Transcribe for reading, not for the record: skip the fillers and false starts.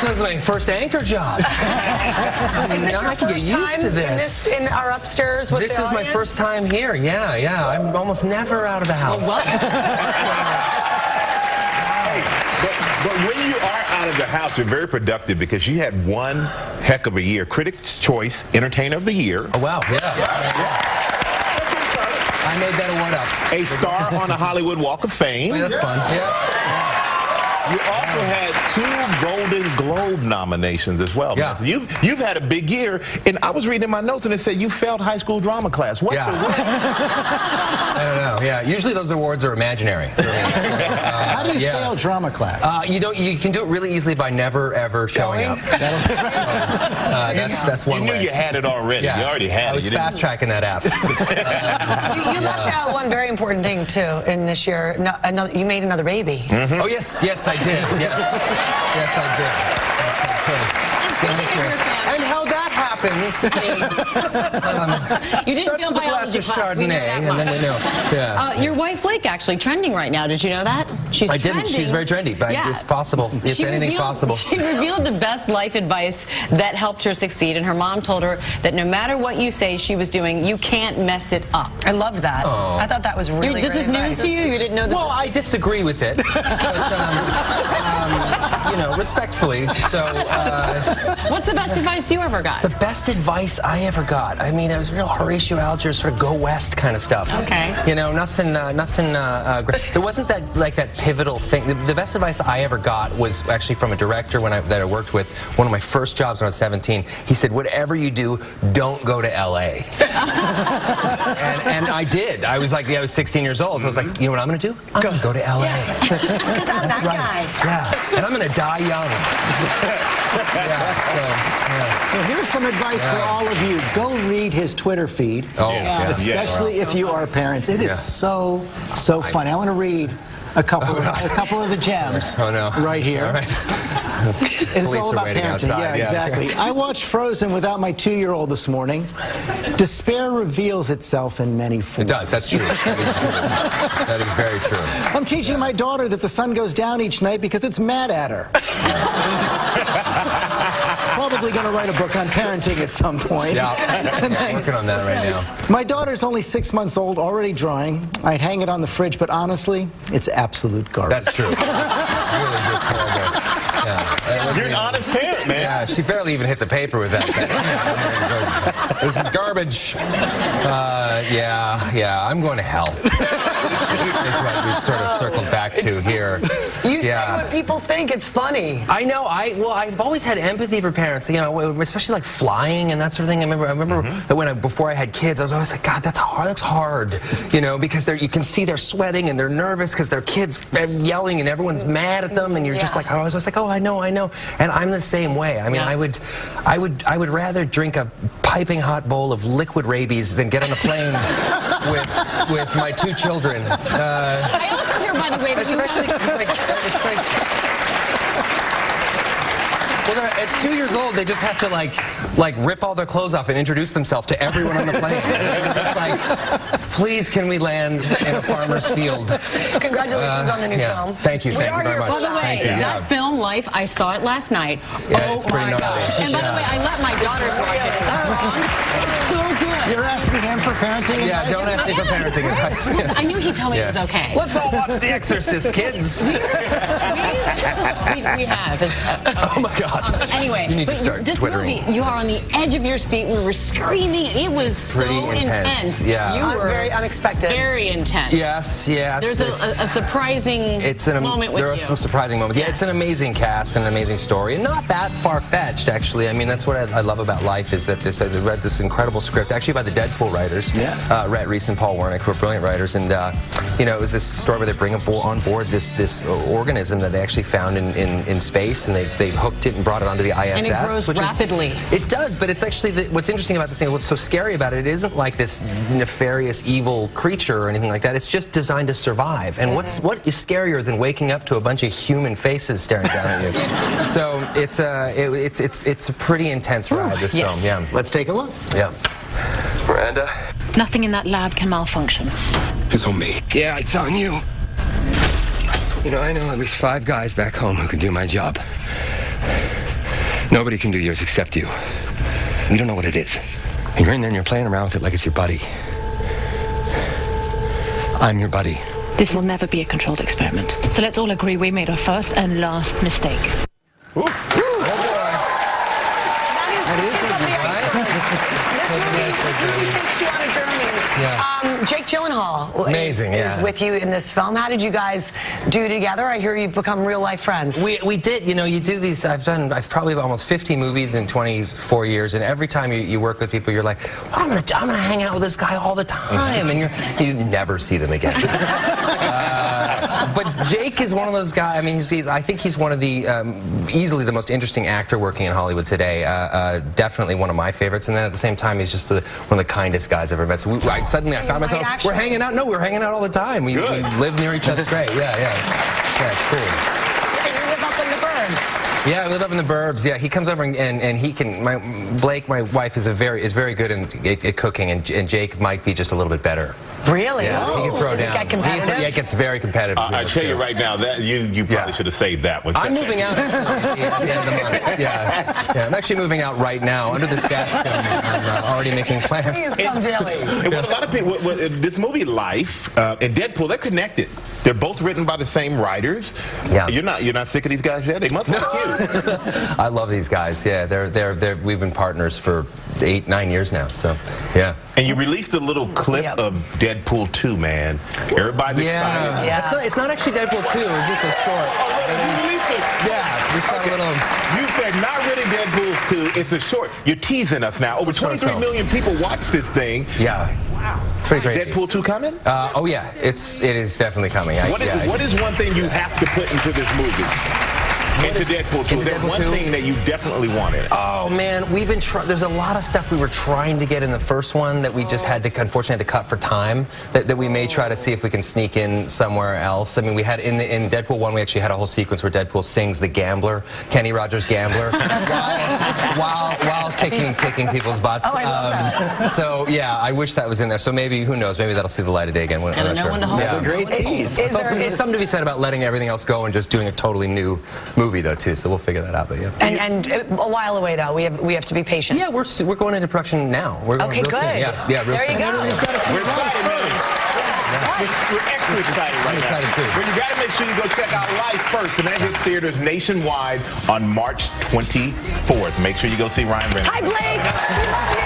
This is my first anchor job. Is this your I can get first used time to this. in our upstairs with This the is my audience? first time here. Yeah. I'm almost never out of the house. But when you are out of the house, you're very productive because you had one heck of a year. Critics' Choice Entertainer of the Year. Oh, wow. Yeah. I made that award up. A star on the Hollywood Walk of Fame. That's fun. Yeah. You also had 2 Golden Globe nominations as well. Yeah. So you've had a big year, and I was reading my notes and it said you failed high school drama class. What the what? I don't know. Yeah, usually those awards are imaginary. How do you fail drama class? You can do it really easily by never ever showing up. That's one way. You knew you had it already. Yeah. You already had it. I was fast tracking that app. You left out one very important thing too in this year. You made another baby. Mm-hmm. Oh yes, I did. Yes, I did. And how that happens is you didn't feel biology class. Chardonnay, and then we know. Yeah. Your wife Blake actually trending right now. Did you know that? I didn't. She's very trendy, but it's possible. Anything's possible. She revealed the best life advice that helped her succeed, and her mom told her that no matter what you say she was doing, you can't mess it up. I love that. Oh. I thought that was really This is news to you? You didn't know that? Well, I disagree with it. But, respectfully. So, what's the best advice you ever got? The best advice I ever got. I mean, it was real Horatio Alger, sort of go west kind of stuff. Okay. Nothing great. There wasn't that pivotal thing. The best advice I ever got was actually from a director that I worked with. One of my first jobs when I was 17. He said, "Whatever you do, don't go to L.A." and I did. I was 16 years old. I was like, you know what I'm going to do? I'm going to go to L.A. Because I'm that guy. Yeah. And I'm going to die young. Well, here's some advice for all of you. Go read his Twitter feed, especially if you are parents. It is so funny. I want to read a couple of the gems right here. All right. It's all about parenting. Outside, Exactly. I watched Frozen without my 2-year-old this morning. Despair reveals itself in many forms. It does. That's true. That is very true. I'm teaching my daughter that the sun goes down each night because it's mad at her. Probably going to write a book on parenting at some point. Yeah, working on that right now. My daughter's only 6 months old, already drawing. I'd hang it on the fridge, but honestly, it's absolute garbage. That's true. Really good horrible. Yeah. You're an honest parent, man. Yeah, she barely even hit the paper with that thing. This is garbage. I'm going to hell. Is what we've sort of circled back to here. You say what people think. It's funny. I know. I've always had empathy for parents. Especially like flying and that sort of thing. I remember that before I had kids, I was always like, God, that's hard. Because you can see they're sweating and they're nervous because their kids yelling and everyone's mad at them, and you're just like, I was like, oh, I know. And I'm the same way. I mean, I would rather drink a piping hot bowl of liquid rabies than get on a plane with my 2 children. I also hear, by the way, that especially well, at 2 years old, they just have to like rip all their clothes off and introduce themselves to everyone on the plane. They're just like, please, can we land in a farmer's field? Congratulations on the new film. Thank you very much. By the way, that film, Life, I saw it last night. It's pretty gosh. And by the way, I let my daughters watch it. Is that wrong? It's so good. You're asking him for parenting advice? Yeah, don't ask me for parenting advice. I knew he'd tell me it was okay. Let's all watch The Exorcist, kids. We have. Oh my God. Anyway, you need to start this Twittering. movie, you are on the edge of your seat. We were screaming. It was so intense. Yeah. You were very unexpected. Very intense. Yes. There's a surprising moment with you. There are some surprising moments. Yeah, it's an amazing cast and an amazing story, and not that far-fetched, actually. I mean, that's what I love about Life, is that I read this incredible script, actually by the Deadpool writers, Rhett Reese and Paul Wernick, who are brilliant writers, and it was this story where they bring on board this organism that they actually found in space, and they hooked it and brought it onto the ISS. And it grows rapidly. It does, but it's actually what's interesting about this thing, what's so scary about it isn't like this nefarious, evil creature or anything like that. It's just designed to survive. And what is scarier than waking up to a bunch of human faces staring down at you? So it's a pretty intense ride, this film. Yeah. Let's take a look. Yeah. Miranda? Nothing in that lab can malfunction. It's on me. Yeah, it's on you. I know at least 5 guys back home who can do my job. Nobody can do yours except you. You don't know what it is. And you're in there and you're playing around with it like it's your buddy. I'm your buddy. This will never be a controlled experiment. So let's all agree we made our first and last mistake. That is this movie takes you on a journey. Yeah. Jake Gyllenhaal is with you in this film. How did you guys do together? I hear you've become real life friends. We did. You know, you do these. I've probably almost 50 movies in 24 years, and every time you work with people, you're like, well, I'm gonna hang out with this guy all the time, and you never see them again. But Jake is one of those guys. I mean, I think he's one of the easily the most interesting actor working in Hollywood today. Definitely one of my favorites. And then at the same time, he's just one of the kindest guys I've ever met. So suddenly I found myself, we're hanging out. No, we're hanging out all the time. We live near each other. It's great. Yeah, it's cool. Yeah, you live up in the burbs. Yeah, I live up in the burbs. Yeah, he comes over and he can. Blake, my wife, is very good at cooking, and Jake might be just a little bit better. Really? Yeah, he can throw Does down. it get competitive? Yeah, it gets very competitive. I tell you right now, that you probably should have saved that one. I'm moving out at the end of the month. Yeah, I'm actually moving out right now under this desk. I'm already making plans. Please come daily. And what a lot of people, this movie Life and Deadpool, they're connected. They're both written by the same writers. Yeah. You're not sick of these guys yet? They must like you. I love these guys. Yeah, we've been partners for 8-9 years now. So, yeah. And you released a little clip of Deadpool 2, man. Everybody's excited. Yeah. It's not actually Deadpool 2. It's just a short. Yeah, we shot a little. You said not really Deadpool 2. It's a short. You're teasing us now. Over 23 million people watch this thing. Yeah. Wow. It's pretty crazy. Deadpool 2 coming? Oh yeah, it is definitely coming. What is one thing you have to put into this movie? Into Deadpool 2. There's one thing that you definitely wanted. Oh man, we've been there's a lot of stuff we were trying to get in the first one that we just unfortunately had to cut for time. That we may try to see if we can sneak in somewhere else. I mean, we had in Deadpool 1 we actually had a whole sequence where Deadpool sings the Gambler, Kenny Rogers Gambler, while kicking people's butts. Oh, I love that. So yeah, I wish that was in there. So maybe who knows? Maybe that'll see the light of day again. I don't know when to hold a great tease. There's something to be said about letting everything else go and just doing a totally new movie though too. So we'll figure that out. But yeah. And a while away though. We have to be patient. Yeah, we're going into production now. We're okay, good. Soon. Yeah, real there soon. You go. We're excited, man. We're extra excited right now. Excited too. But you got to make sure you go check out Life first, and that hits theaters nationwide on March 24th. Make sure you go see Ryan Reynolds. Hi, Blake.